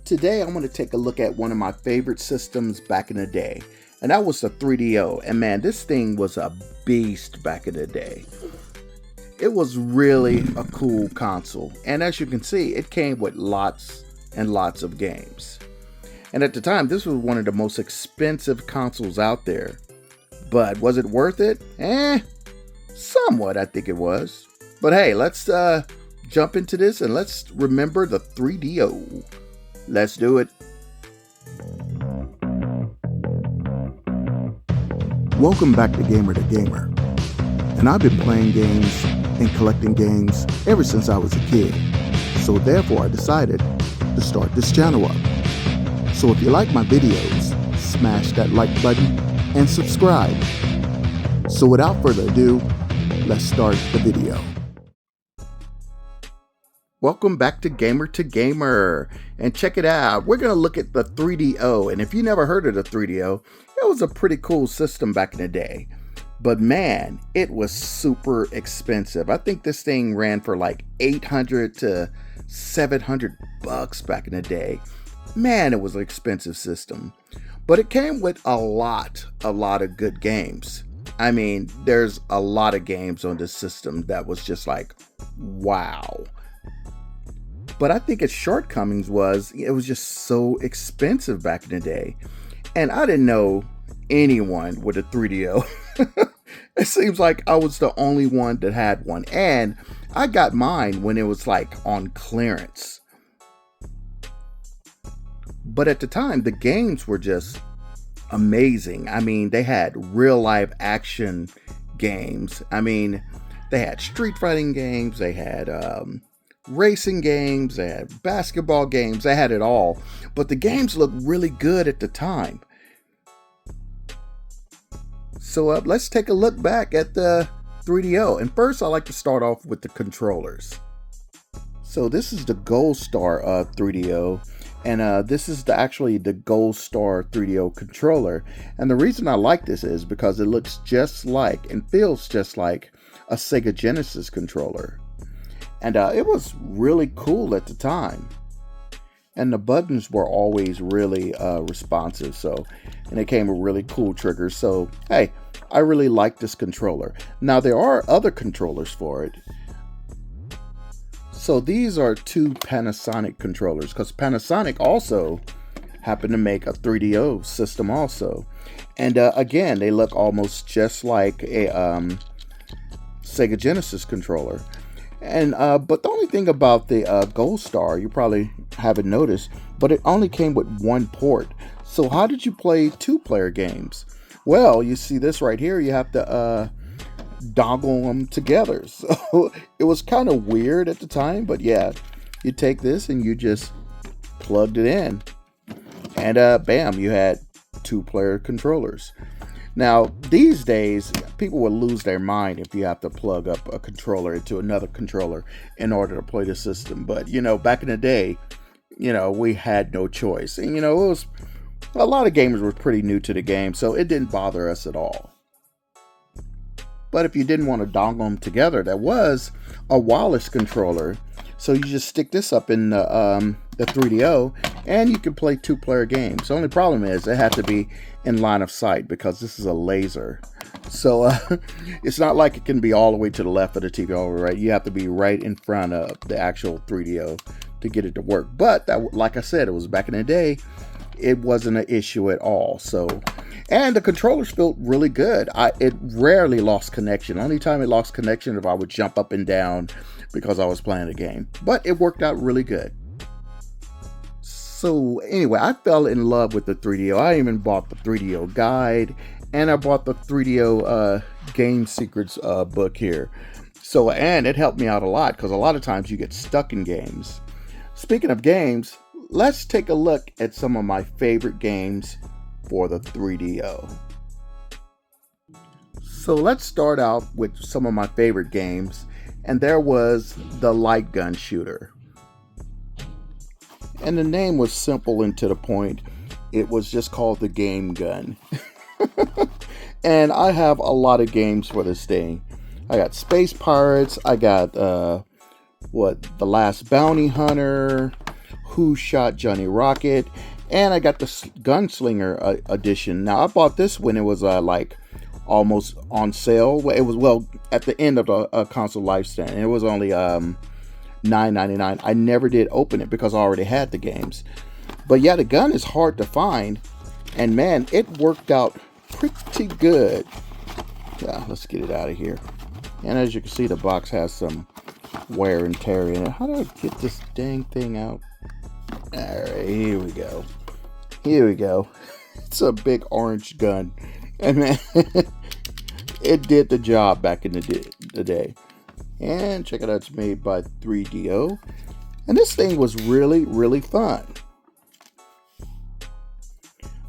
Today I'm going to take a look at one of my favorite systems back in the day, and that was the 3DO. And man, this thing was a beast back in the day. It was really a cool console, and as you can see, it came with lots and lots of games. And at the time, this was one of the most expensive consoles out there. But was it worth it? Somewhat, I think it was. But hey, let's jump into this and let's remember the 3DO. Let's do it. Welcome back to Gamer to Gamer. And I've been playing games and collecting games ever since I was a kid. So therefore I decided to start this channel up. So if you like my videos, smash that like button and subscribe. So without further ado, let's start the video. Welcome back to Gamer, and check it out. We're going to look at the 3DO, and if you never heard of the 3DO, it was a pretty cool system back in the day. But man, it was super expensive. I think this thing ran for like $800 to $700 back in the day. Man, it was an expensive system. But it came with a lot of good games. I mean, there's a lot of games on this system that was just like, wow. But I think its shortcomings was it was just so expensive back in the day. And I didn't know anyone with a 3DO. It seems like I was the only one that had one. And I got mine when it was like on clearance. But at the time, the games were just amazing. I mean, they had real live action games. I mean, they had street fighting games. They had racing games. They had basketball games. They had it all. But the games looked really good at the time. So let's take a look back at the 3DO. And first, I like to start off with the controllers. So this is the Gold Star 3DO. And this is actually the Gold Star 3DO controller. And the reason I like this is because it looks just like and feels just like a Sega Genesis controller. And it was really cool at the time. And the buttons were always really responsive. And it came with really cool triggers. So, hey, I really like this controller. Now, there are other controllers for it. So these are two Panasonic controllers, because Panasonic also happened to make a 3DO system also. And again, they look almost just like a Sega Genesis controller. And but the only thing about the Gold Star, you probably haven't noticed, but it only came with one port. So how did you play two-player games? Well, you see this right here, you have to dongle them together. So it was kind of weird at the time, but yeah, you take this and you just plugged it in, and bam, you had two-player controllers. Now these days, people would lose their mind if you have to plug up a controller into another controller in order to play the system. But you know, back in the day, you know, we had no choice, and you know, it was a lot of gamers were pretty new to the game, so it didn't bother us at all. But if you didn't want to dongle them together, there was a wireless controller. So you just stick this up in the 3DO and you can play two-player games. The only problem is it had to be in line of sight because this is a laser. So it's not like it can be all the way to the left of the TV, all right. You have to be right in front of the actual 3DO to get it to work. But that, like I said, it was back in the day. It wasn't an issue at all. And the controllers felt really good. It rarely lost connection. Only time it lost connection if I would jump up and down because I was playing the game. But it worked out really good. So anyway, I fell in love with the 3DO. I even bought the 3DO guide, and I bought the 3DO Game Secrets book here. So, and it helped me out a lot because a lot of times you get stuck in games. Speaking of games, let's take a look at some of my favorite games for the 3DO. So let's start out with some of my favorite games, and there was the light gun shooter. And the name was simple and to the point. It was just called the Game Gun. And I have a lot of games for this thing. I got Space Pirates, I got The Last Bounty Hunter, Who Shot Johnny Rocket, and I got the Gunslinger edition. Now I bought this when it was like almost on sale. Well, it was at the end of the console lifespan, and it was only $9.99. I never did open it because I already had the games. But yeah, the gun is hard to find, and man, it worked out pretty good. Yeah, let's get it out of here. And as you can see, the box has some wear and tear in it. How do I get this dang thing out? Alright, here we go. Here we go. It's a big orange gun. And man, it did the job back in the day. And check it out, it's made by 3DO. And this thing was really, really fun.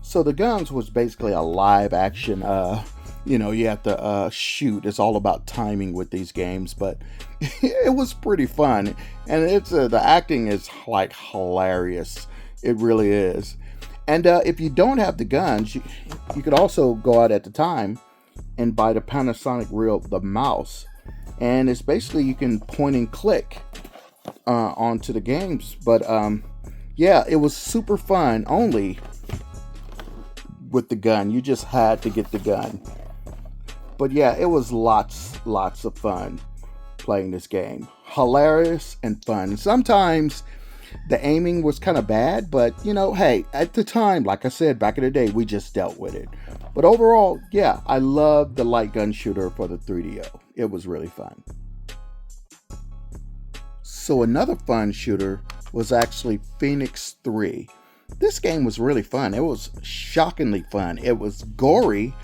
So the guns was basically a live action, you have to shoot. It's all about timing with these games, but it was pretty fun. And it's the acting is like hilarious. It really is. And if you don't have the guns, you could also go out at the time and buy the Panasonic the mouse. And it's basically you can point and click onto the games. But yeah, it was super fun only with the gun. You just had to get the gun. But yeah, it was lots of fun playing this game. Hilarious and fun. Sometimes the aiming was kind of bad, but hey, at the time, like I said, back in the day, we just dealt with it. But overall, yeah, I love the light gun shooter for the 3DO. It was really fun. So another fun shooter was actually Phoenix 3. This game was really fun. It was shockingly fun. It was gory,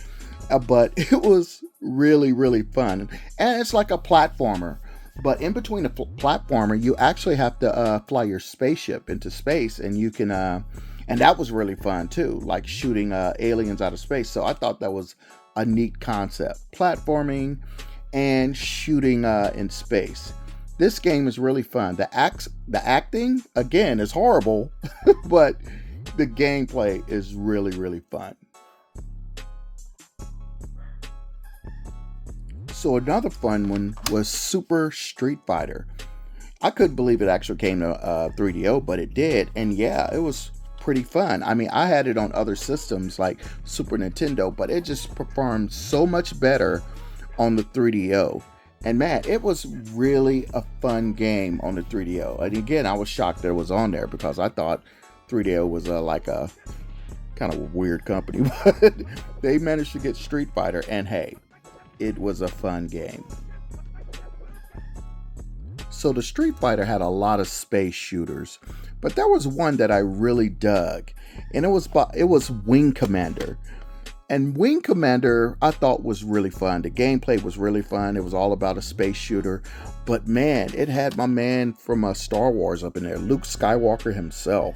but it was really, really fun. And it's like a platformer. But in between the platformer, you actually have to fly your spaceship into space, and you can, and that was really fun too, like shooting aliens out of space. So I thought that was a neat concept, platforming and shooting in space. This game is really fun. The acting again is horrible, but the gameplay is really, really fun. So another fun one was Super Street Fighter. I couldn't believe it actually came to 3DO, but it did. And yeah, it was pretty fun. I mean, I had it on other systems like Super Nintendo, but it just performed so much better on the 3DO. And man, it was really a fun game on the 3DO. And again, I was shocked that it was on there because I thought 3DO was like a kind of weird company. But they managed to get Street Fighter, and hey, it was a fun game. So the Street Fighter had a lot of space shooters, but there was one that I really dug, and it was Wing Commander. And Wing Commander I thought was really fun. The gameplay was really fun. It was all about a space shooter, but man, it had my man from Star Wars up in there, Luke Skywalker himself.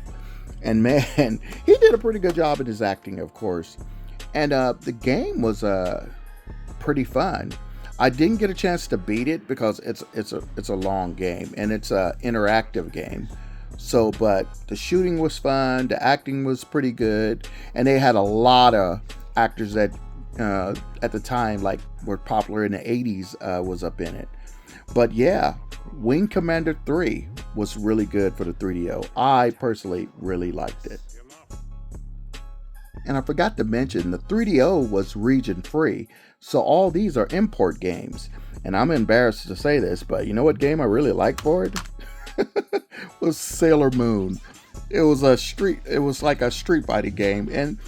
And man, he did a pretty good job in his acting, of course. And the game was pretty fun. I didn't get a chance to beat it because it's a long game, and it's an interactive game. So, but the shooting was fun, the acting was pretty good, and they had a lot of actors that at the time like were popular in the 80s was up in it. But yeah, Wing Commander 3 was really good for the 3DO. I personally really liked it. And I forgot to mention, the 3DO was region free, so all these are import games. And I'm embarrassed to say this, but you know what game I really liked for it? Was Sailor Moon. It was like a street fighting game, and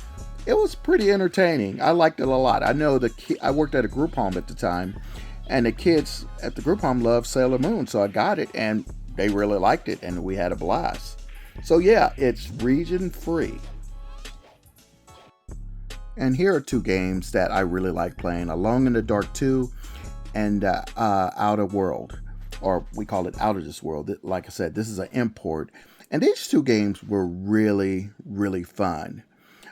it was pretty entertaining. I liked it a lot. I know I worked at a group home at the time, and the kids at the group home loved Sailor Moon, so I got it, and they really liked it, and we had a blast. So yeah, it's region free. And here are two games that I really like playing: Alone in the Dark 2 and Outer World, or we call it Out of This World. Like I said, this is an import, and these two games were really, really fun.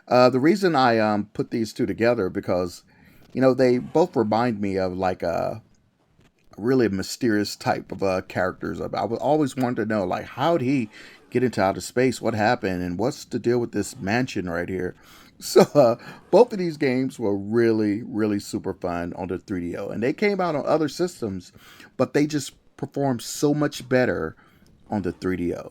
The reason I put these two together because, they both remind me of like a really mysterious type of characters. I would always want to know, like, how did he get into outer space? What happened? And what's the deal with this mansion right here? So both of these games were really, really super fun on the 3DO. And they came out on other systems, but they just performed so much better on the 3DO.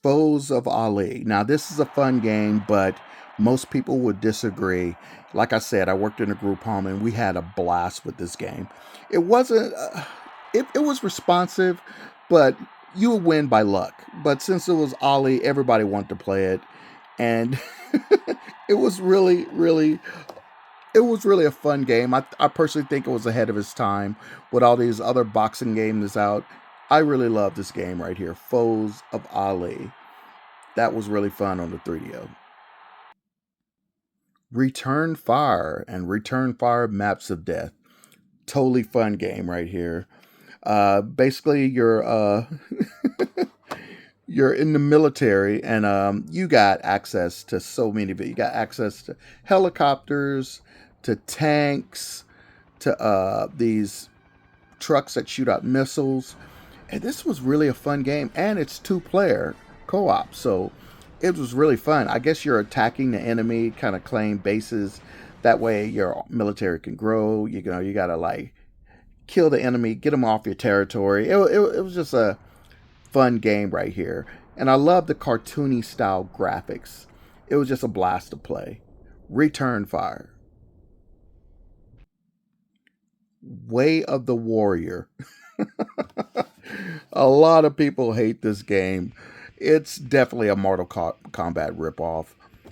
Foes of Ali. Now, this is a fun game, but most people would disagree. Like I said, I worked in a group home and we had a blast with this game. It wasn't, it was responsive, but you would win by luck. But since it was Ali, everybody wanted to play it. And it was really a fun game. I personally think it was ahead of its time with all these other boxing games out. I really love this game right here, Foes of Ali. That was really fun on the 3DO. Return Fire and Return Fire Maps of Death. Totally fun game right here. Basically, you're you're in the military and you got access to so many of it. You got access to helicopters, to tanks, to these trucks that shoot out missiles. And this was really a fun game, and it's 2-player co-op, so it was really fun. I guess you're attacking the enemy, kind of claim bases. That way your military can grow. You know, you gotta like kill the enemy, get them off your territory. It was just a fun game right here. And I love the cartoony style graphics. It was just a blast to play. Return Fire. Way of the Warrior. A lot of people hate this game. It's definitely a Mortal Kombat ripoff.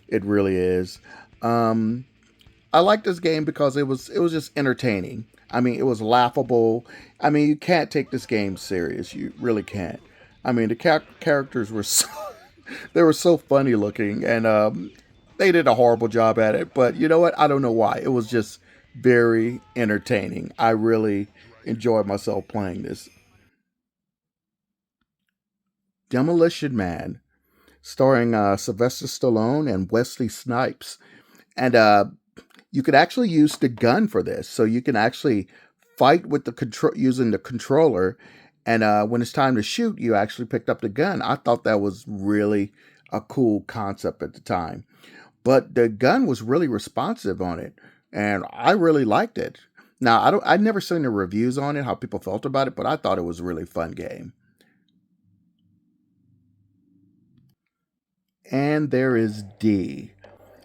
It really is. I like this game because it was just entertaining. I mean, it was laughable. I mean, you can't take this game serious. You really can't. I mean, the characters were they were so funny looking, and they did a horrible job at it. But you know what? I don't know why. It was just very entertaining. I really enjoyed myself playing this. Demolition Man, starring Sylvester Stallone and Wesley Snipes. And you could actually use the gun for this. So you can actually fight with the using the controller. And when it's time to shoot, you actually picked up the gun. I thought that was really a cool concept at the time. But the gun was really responsive on it. And I really liked it. Now, I'd never seen the reviews on it, how people felt about it, but I thought it was a really fun game. And there is D.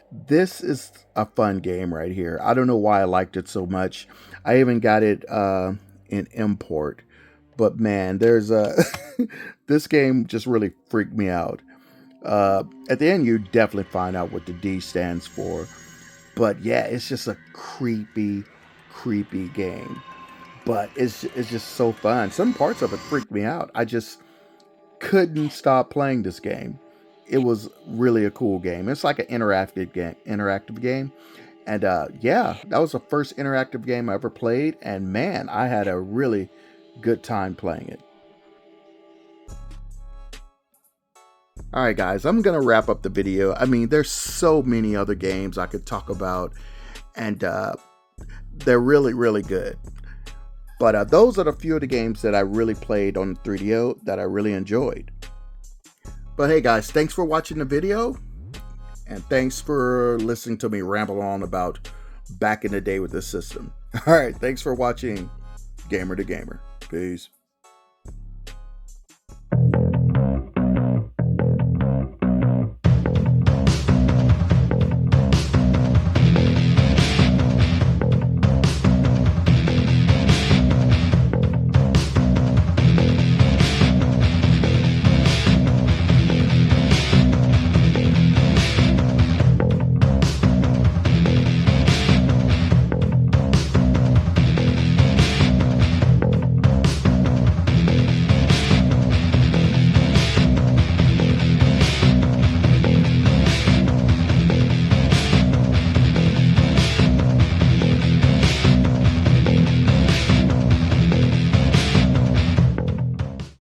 This is a fun game right here. I don't know why I liked it so much. I even got it in import. But man, there's this game just really freaked me out. At the end, you definitely find out what the D stands for. But yeah, it's just a creepy game. But it's just so fun. Some parts of it freaked me out. I just couldn't stop playing this game. It was really a cool game. It's like an interactive game. And yeah, that was the first interactive game I ever played. And man, I had a really good time playing it. All right, guys, I'm going to wrap up the video. I mean, there's so many other games I could talk about, and they're really good. But those are the few of the games that I really played on the 3DO that I really enjoyed. But hey, guys, thanks for watching the video, and thanks for listening to me ramble on about back in the day with this system. All right, thanks for watching Gamer to Gamer. Peace.